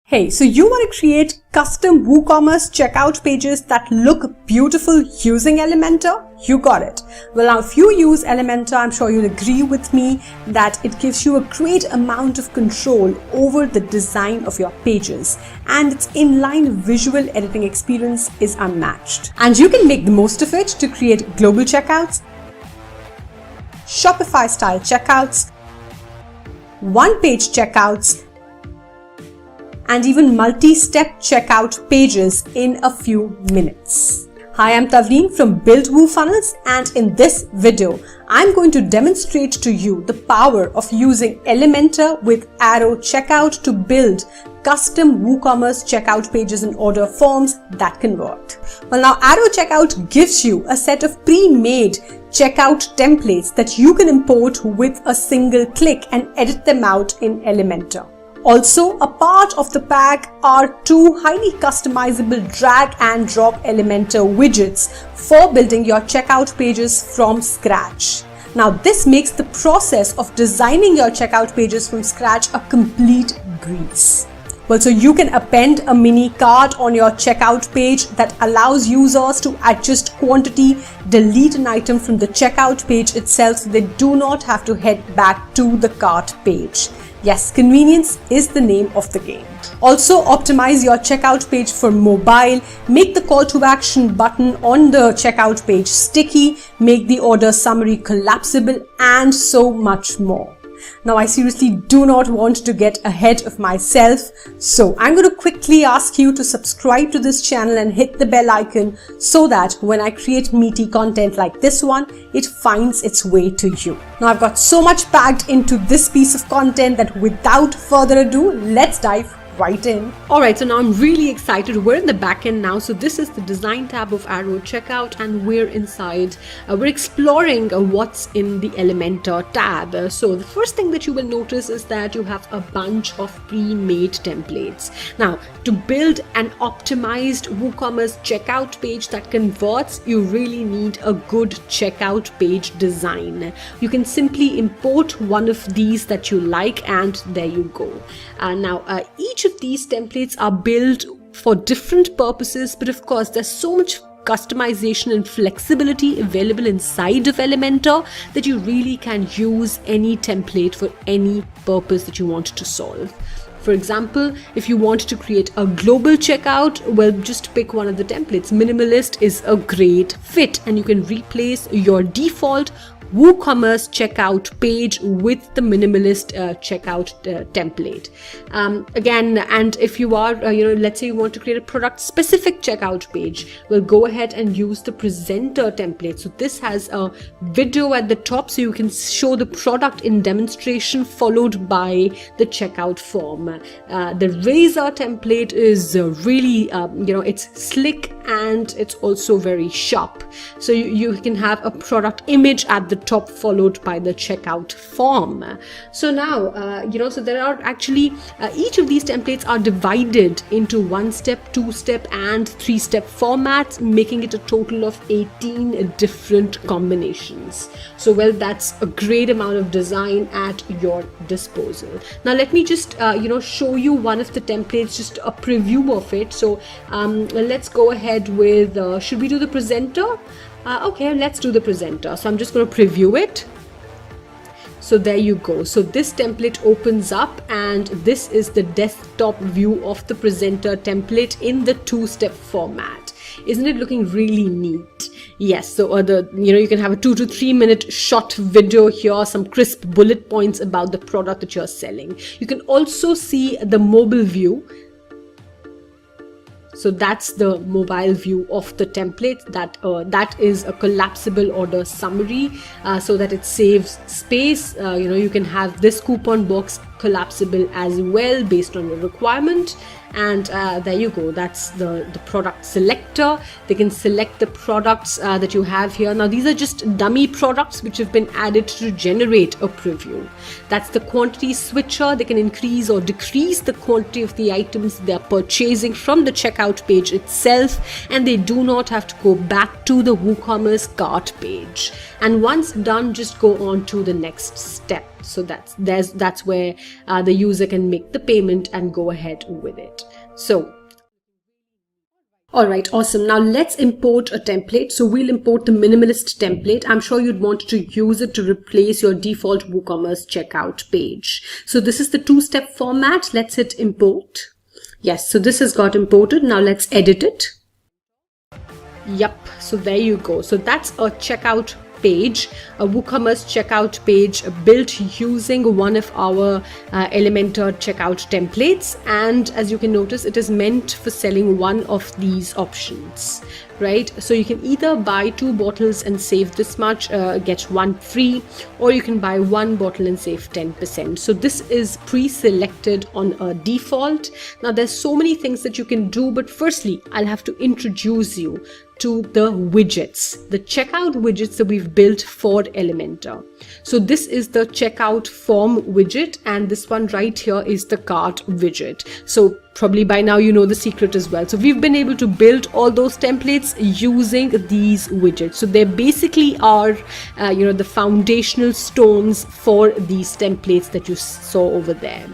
Hey, so you want to create custom WooCommerce checkout pages that look beautiful using Elementor? You got it. Well, now if you use Elementor, I'm sure you'll agree with me that it gives you a great amount of control over the design of your pages, and its inline visual editing experience is unmatched. And you can make the most of it to create global checkouts, Shopify style checkouts, one-page checkouts, and even multi-step checkout pages in a few minutes. Hi, I'm Tavleen from Build WooFunnels, and in this video, I'm going to demonstrate to you the power of using Elementor with Arrow Checkout to build custom WooCommerce checkout pages and order forms that convert. Well, now Arrow Checkout gives you a set of pre-made checkout templates that you can import with a single click and edit them out in Elementor. Also, a part of the pack are two highly customizable drag and drop Elementor widgets for building your checkout pages from scratch. Now, this makes the process of designing your checkout pages from scratch a complete breeze. Well, so you can append a mini cart on your checkout page that allows users to adjust quantity, delete an item from the checkout page itself so they do not have to head back to the cart page. Yes, convenience is the name of the game. Also, optimize your checkout page for mobile, make the call to action button on the checkout page sticky, make the order summary collapsible, and so much more. Now, I seriously do not want to get ahead of myself, so I'm going to quickly ask you to subscribe to this channel and hit the bell icon so that when I create meaty content like this one, it finds its way to you. Now, I've got so much packed into this piece of content that without further ado, let's dive right in. Alright, so now I'm really excited. We're in the back end now. So this is the design tab of Arrow Checkout, and we're inside. We're exploring what's in the Elementor tab. So the first thing that you will notice is that you have a bunch of pre-made templates. Now, to build an optimized WooCommerce checkout page that converts, you really need a good checkout page design. You can simply import one of these that you like, and there you go. Now, each of these templates are built for different purposes, but of course there's so much customization and flexibility available inside of Elementor that you really can use any template for any purpose that you want to solve. For example, if you want to create a global checkout, well, just pick one of the templates. Minimalist is a great fit, and you can replace your default WooCommerce checkout page with the minimalist checkout template. Again, and if you are, let's say you want to create a product specific checkout page, we'll go ahead and use the presenter template. So this has a video at the top, so you can show the product in demonstration followed by the checkout form. The razor template is really, it's slick and it's also very sharp. So you can have a product image at the top followed by the checkout form. So now, so there are actually, each of these templates are divided into 1-step, 2-step and 3-step formats, making it a total of 18 different combinations. So, well, that's a great amount of design at your disposal. Now, let me just, show you one of the templates, just a preview of it. So, let's go ahead with, should we do the presenter? Okay, let's do the presenter. So I'm just going to preview it. So there you go. So this template opens up, and this is the desktop view of the presenter template in the 2-step format. Isn't it looking really neat? Yes, so you can have a 2 to 3 minute short video here, some crisp bullet points about the product that you're selling. You can also see the mobile view. So that's the mobile view of the template. That is a collapsible order summary, so that it saves space. You can have this coupon box collapsible as well based on your requirement. And there you go. That's the product selector. They can select the products that you have here. Now, these are just dummy products which have been added to generate a preview. That's the quantity switcher. They can increase or decrease the quantity of the items they're purchasing from the checkout page itself, and they do not have to go back to the WooCommerce cart page. And once done, just go on to the next step. So that's where the user can make the payment and go ahead with it. So alright, awesome. Now let's import a template. So we'll import the minimalist template. I'm sure you'd want to use it to replace your default WooCommerce checkout page. So this is the two-step format. Let's hit import. Yes, so this has got imported. Now let's edit it. Yep, so there you go. So that's a checkout page, a WooCommerce checkout page built using one of our Elementor checkout templates, and as you can notice, it is meant for selling one of these options, right? So you can either buy 2 bottles and save this much, get 1 free, or you can buy 1 bottle and save 10%. So this is pre-selected on a default. Now there's so many things that you can do, but firstly I'll have to introduce you to the widgets, the checkout widgets that we've built for Elementor. So this is the checkout form widget, and this one right here is the cart widget. So probably by now you know the secret as well. So we've been able to build all those templates using these widgets. So they basically are the foundational stones for these templates that you saw over there.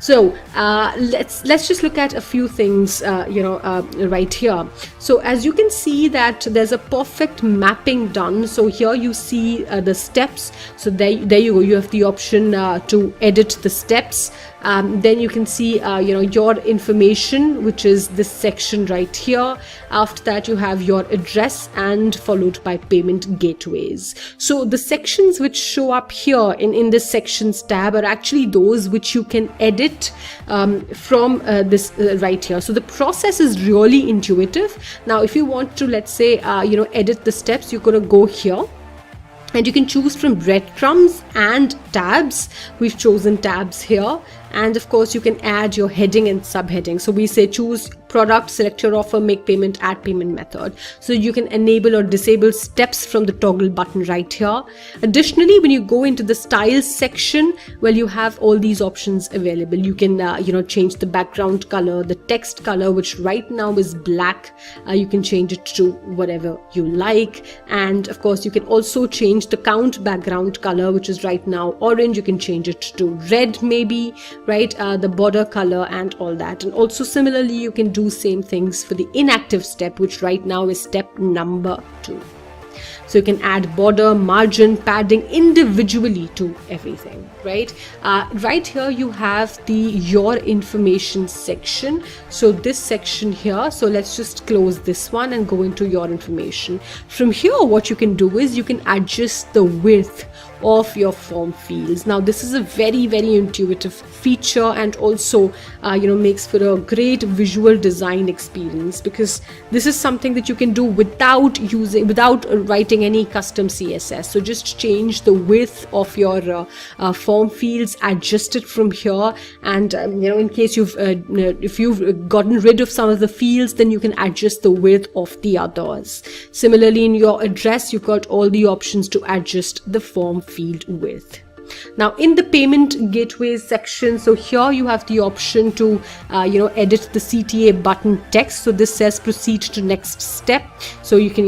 So let's just look at a few things right here. So as you can see that there's a perfect mapping done. So here you see the steps. So there you go, you have the option to edit the steps. Then you can see your information, which is this section right here. After that you have your address and followed by payment gateways. So the sections which show up here in this sections tab are actually those which you can edit from this right here. So the process is really intuitive. Now if you want to, let's say edit the steps, you're going to go here and you can choose from breadcrumbs and tabs. We've chosen tabs here, and of course you can add your heading and subheading. So we say choose product, select your offer, make payment, add payment method. So you can enable or disable steps from the toggle button right here. Additionally, when you go into the styles section, well, you have all these options available. You can change the background color, the text color, which right now is black. You can change it to whatever you like, and of course you can also change the count background color, which is right now orange. You can change it to red maybe, right? The border color and all that. And also similarly you can do same things for the inactive step, which right now is step number 2. So you can add border, margin, padding individually to everything, right? Right here you have the your information section. So this section here, so let's just close this one and go into your information. From here what you can do is you can adjust the width of your form fields. Now this is a very, very intuitive feature, and also makes for a great visual design experience, because this is something that you can do without writing any custom CSS. So just change the width of your form fields, adjust it from here, and in case if you've gotten rid of some of the fields, then you can adjust the width of the others. Similarly, in your address you've got all the options to adjust the form field width. Now in the payment gateways section, so here you have the option to edit the CTA button text. So this says proceed to next step, so you can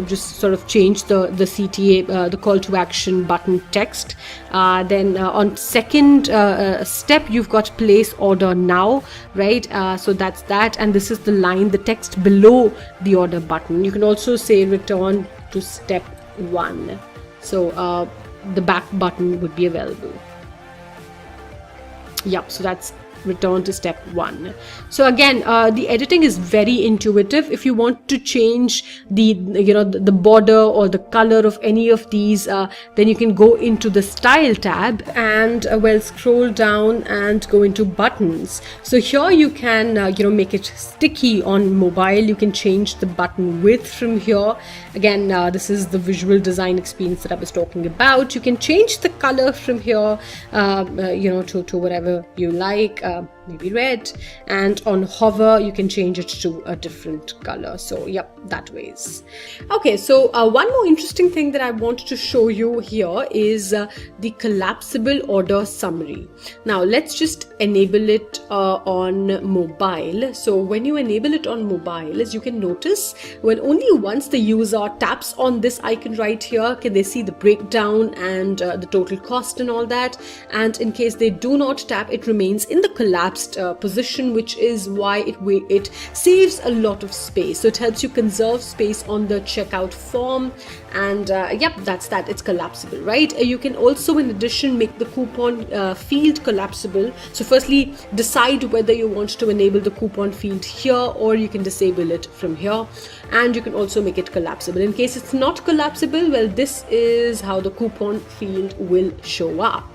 just sort of change the CTA, the call to action button text. Then on second step you've got place order now, right? So that's that, and this is the line, the text below the order button. You can also say return to step 1. So the back button would be available. Yep, so that's return to step 1. So again, the editing is very intuitive. If you want to change the border or the color of any of these, then you can go into the style tab and scroll down and go into buttons. So here you can make it sticky on mobile. You can change the button width from here. Again, this is the visual design experience that I was talking about. You can change the color from here to whatever you like. maybe red, and on hover you can change it to a different color. So yep, that ways. Okay, so one more interesting thing that I wanted to show you here is the collapsible order summary. Now let's just enable it on mobile. So when you enable it on mobile, as you can notice, when only once the user taps on this icon right here can they see the breakdown and the total cost and all that, and in case they do not tap, it remains in the collapsed position, which is why it saves a lot of space. So it helps you conserve space on the checkout form, and yep, that's that. It's collapsible, right? You can also in addition make the coupon field collapsible. So firstly, decide whether you want to enable the coupon field here, or you can disable it from here, and you can also make it collapsible. In case it's not collapsible, well, this is how the coupon field will show up.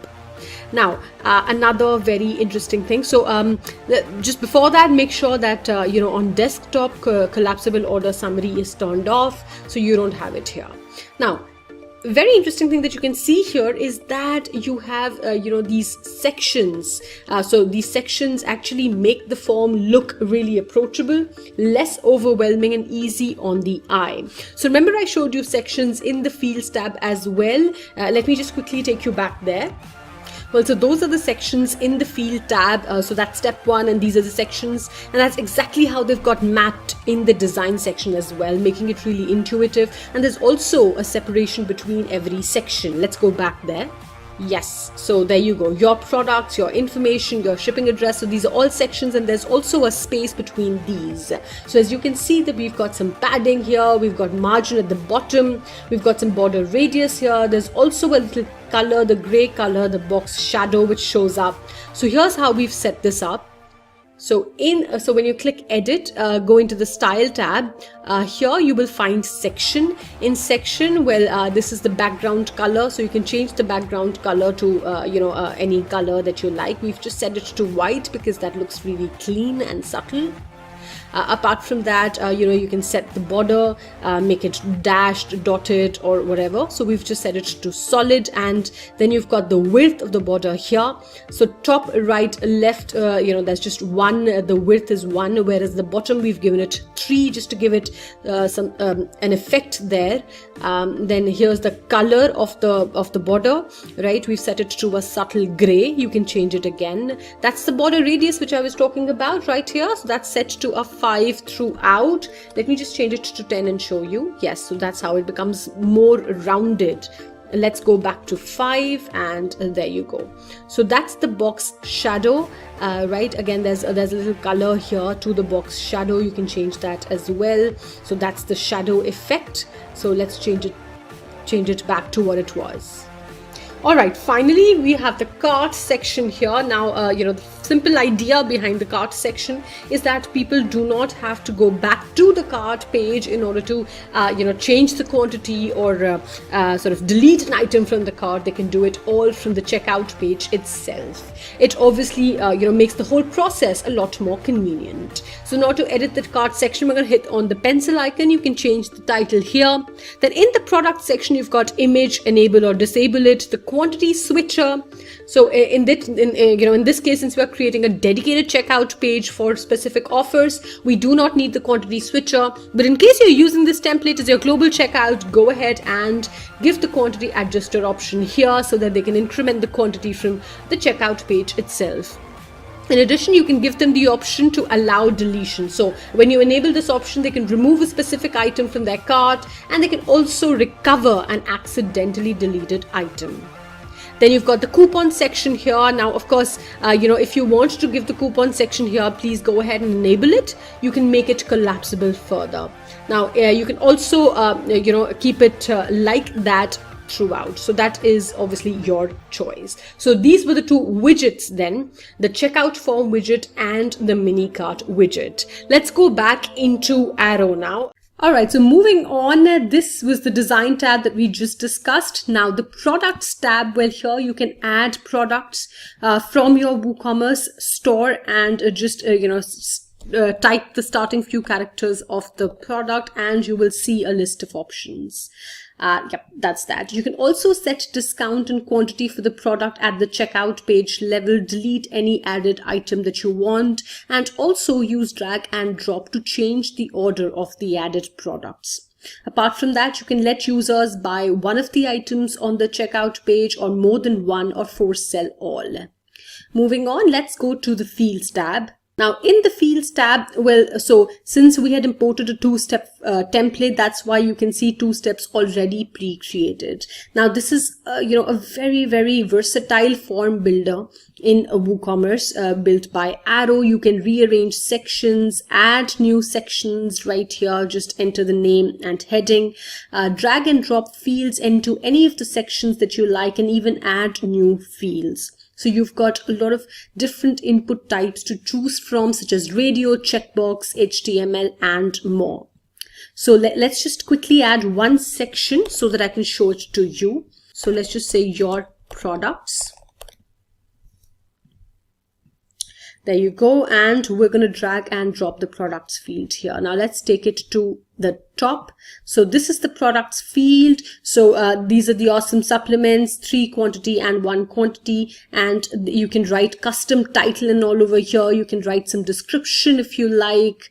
Now another very interesting thing, so just before that, make sure that on desktop collapsible order summary is turned off, so you don't have it here. Now very interesting thing that you can see here is that you have these sections. So these sections actually make the form look really approachable, less overwhelming, and easy on the eye. So remember I showed you sections in the fields tab as well. Let me just quickly take you back there. Well, so those are the sections in the field tab. So that's step 1, and these are the sections, and that's exactly how they've got mapped in the design section as well, making it really intuitive. And there's also a separation between every section. Let's go back there. Yes, so there you go, your products, your information, your shipping address. So these are all sections, and there's also a space between these. So as you can see that we've got some padding here, we've got margin at the bottom, we've got some border radius here. There's also a little color, the gray color, the box shadow, which shows up. So here's how we've set this up. So when you click edit, go into the style tab. Here you will find section. In section, well, this is the background color, so you can change the background color to any color that you like. We've just set it to white because that looks really clean and subtle. Apart from that, you can set the border, make it dashed, dotted, or whatever. So we've just set it to solid, and then you've got the width of the border here. So top, right, left, there's just 1. The width is 1, whereas the bottom we've given it 3 just to give it an effect there. Then here's the color of the border, right? We've set it to a subtle gray. You can change it again. That's the border radius which I was talking about right here. So that's set to a 5 throughout. Let me just change it to 10 and show you. Yes, so that's how it becomes more rounded. Let's go back to 5, and there you go. So that's the box shadow, right? Again, there's a little color here to the box shadow. You can change that as well. So that's the shadow effect. So let's change it back to what it was. Alright, finally we have the cart section here. Now, the simple idea behind the cart section is that people do not have to go back to the cart page in order to, change the quantity or sort of delete an item from the cart. They can do it all from the checkout page itself. It obviously, makes the whole process a lot more convenient. So now to edit the cart section, we're going to hit on the pencil icon. You can change the title here. Then in the product section, you've got image, enable or disable it, the quantity switcher. So in this case, since we're creating a dedicated checkout page for specific offers, we do not need the quantity switcher. But in case you're using this template as your global checkout, go ahead and give the quantity adjuster option here so that they can increment the quantity from the checkout page itself. In addition, you can give them the option to allow deletion. So when you enable this option, they can remove a specific item from their cart, and they can also recover an accidentally deleted item. Then you've got the coupon section here. Now, of course, if you want to give the coupon section here, please go ahead and enable it. You can make it collapsible further. Now, you can also, keep it like that throughout. So that is obviously your choice. So these were the two widgets then, the checkout form widget and the mini cart widget. Let's go back into Arrow now. Alright, so moving on, this was the design tab that we just discussed. Now the products tab, well, here you can add products from your WooCommerce store and just, type the starting few characters of the product and you will see a list of options. Yep, that's that. You can also set discount and quantity for the product at the checkout page level, delete any added item that you want, and also use drag and drop to change the order of the added products. Apart from that, you can let users buy one of the items on the checkout page or more than one, or force sell all. Moving on, let's go to the Fields tab. Now in the Fields tab, so since we had imported a two-step template, that's why you can see 2 steps already pre-created. Now this is a very, very versatile form builder in WooCommerce, built by Arrow. You can rearrange sections, add new sections right here, just enter the name and heading, drag and drop fields into any of the sections that you like, and even add new fields. So you've got a lot of different input types to choose from, such as radio, checkbox, HTML, and more. So let's just quickly add one section so that I can show it to you. So let's just say your products. There you go, and we're going to drag and drop the products field here. Now let's take it to the top. So this is the products field. So these are the awesome supplements, 3 quantity and 1 quantity, and you can write custom title and all over here. You can write some description if you like.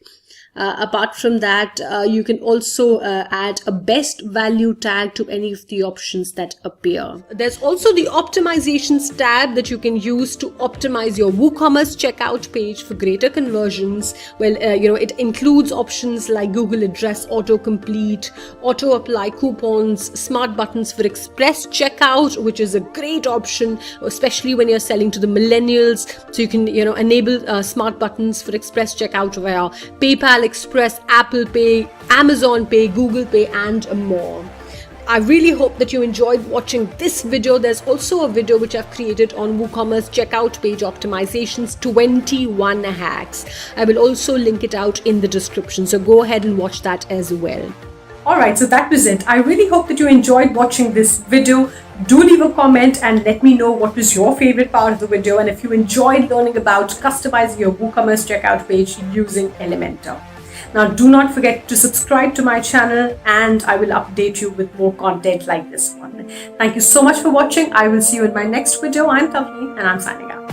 Apart from that, you can also add a best value tag to any of the options that appear. There's also the optimizations tab that you can use to optimize your WooCommerce checkout page for greater conversions. Well, it includes options like Google address autocomplete, auto apply coupons, smart buttons for express checkout, which is a great option, especially when you're selling to the millennials. So you can, enable smart buttons for express checkout via PayPal Express, Apple Pay, Amazon Pay, Google Pay, and more. I really hope that you enjoyed watching this video. There's also a video which I've created on WooCommerce checkout page optimizations, 21 hacks. I will also link it out in the description, so go ahead and watch that as well. Alright, so that was it. I really hope that you enjoyed watching this video. Do leave a comment and let me know what was your favorite part of the video, and if you enjoyed learning about customizing your WooCommerce checkout page using Elementor. Now do not forget to subscribe to my channel, and I will update you with more content like this one. Thank you so much for watching. I will see you in my next video. I'm Tavleen and I'm signing out.